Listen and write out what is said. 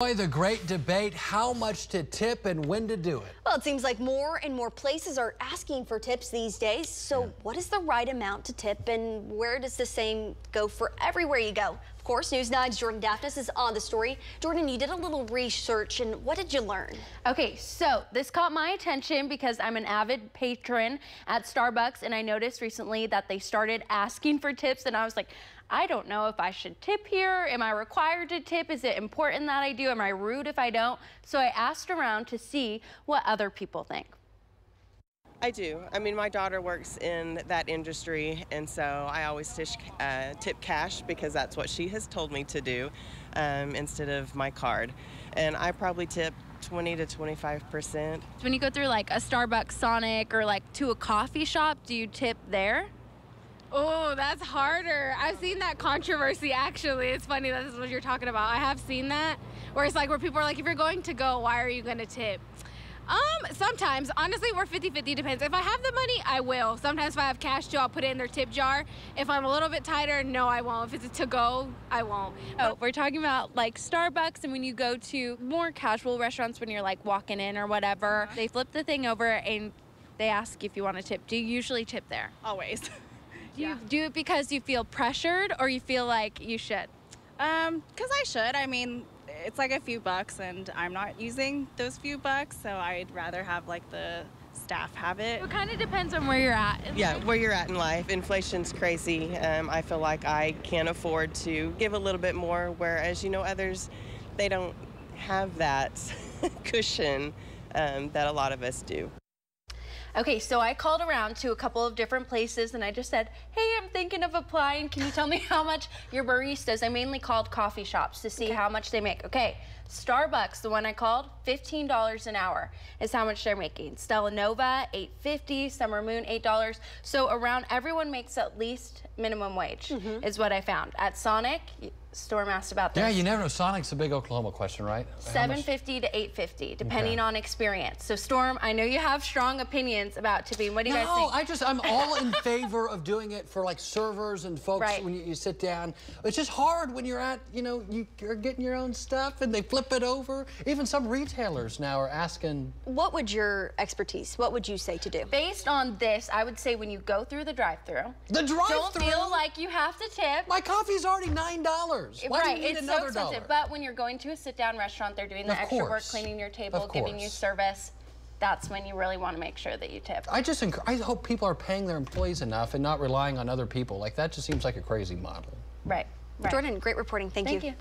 Boy, the great debate, how much to tip and when to do it. Well, it seems like more and more places are asking for tips these days. So what is the right amount to tip, and where does the same go for everywhere you go? Of course, News 9's Jordan Daphnis is on the story. Jordan, you did a little research, and what did you learn? Okay, so this caught my attention because I'm an avid patron at Starbucks, and I noticed recently that they started asking for tips, and I was like, I don't know if I should tip here. Am I required to tip? Is it important that I do? Am I rude if I don't? So I asked around to see what other people think. I do. I mean, my daughter works in that industry, and so I always tip cash because that's what she has told me to do instead of my card. And I probably tip 20 to 25%. When you go through like a Starbucks, Sonic, or like to a coffee shop, do you tip there? Oh, that's harder. I've seen that controversy, actually. It's funny that this is what you're talking about. I have seen that, where it's like where people are like, if you're going to go, why are you going to tip? Sometimes, honestly, we're 50-50, depends. If I have the money, I will. Sometimes if I have cash too, I'll put it in their tip jar. If I'm a little bit tighter, no, I won't. If it's to go, I won't. Oh, we're talking about like Starbucks, and when you go to more casual restaurants, when you're like walking in or whatever, they flip the thing over and they ask if you want to tip. Do you usually tip there? Always. Do you do it because you feel pressured or you feel like you should? Because I should. I mean, it's like a few bucks, and I'm not using those few bucks, so I'd rather have like the staff have it. It kind of depends on where you're at. Yeah, where you're at in life. Inflation's crazy. I feel like I can't afford to give a little bit more, whereas, you know, others, they don't have that cushion that a lot of us do. Okay, so I called around to a couple of different places and I just said, hey, I'm thinking of applying. Can you tell me how much your baristas? I mainly called coffee shops to see how much they make. Okay, Starbucks, the one I called, $15 an hour is how much they're making. Stella Nova, $8.50, Summer Moon, $8. So around everyone makes at least minimum wage is what I found. At Sonic, Storm asked about this. Yeah, you never know. Sonic's a big Oklahoma question, right? $7.50 to $8.50, depending on experience. So, Storm, I know you have strong opinions about tipping. What do you guys think? I'm all in favor of doing it for like servers and folks when you sit down. It's just hard when you're at, you know, you're getting your own stuff and they flip it over. Even some retailers now are asking. What would your expertise, what would you say to do? Based on this, I would say when you go through the drive-thru. The drive-thru? Don't feel like you have to tip. My coffee's already $9. Why do you need it's another so expensive. But when you're going to a sit-down restaurant, they're doing the extra work, cleaning your table, giving you service. That's when you really want to make sure that you tip. I hope people are paying their employees enough and not relying on other people. Like, that just seems like a crazy model. Right. Jordan, great reporting. Thank you.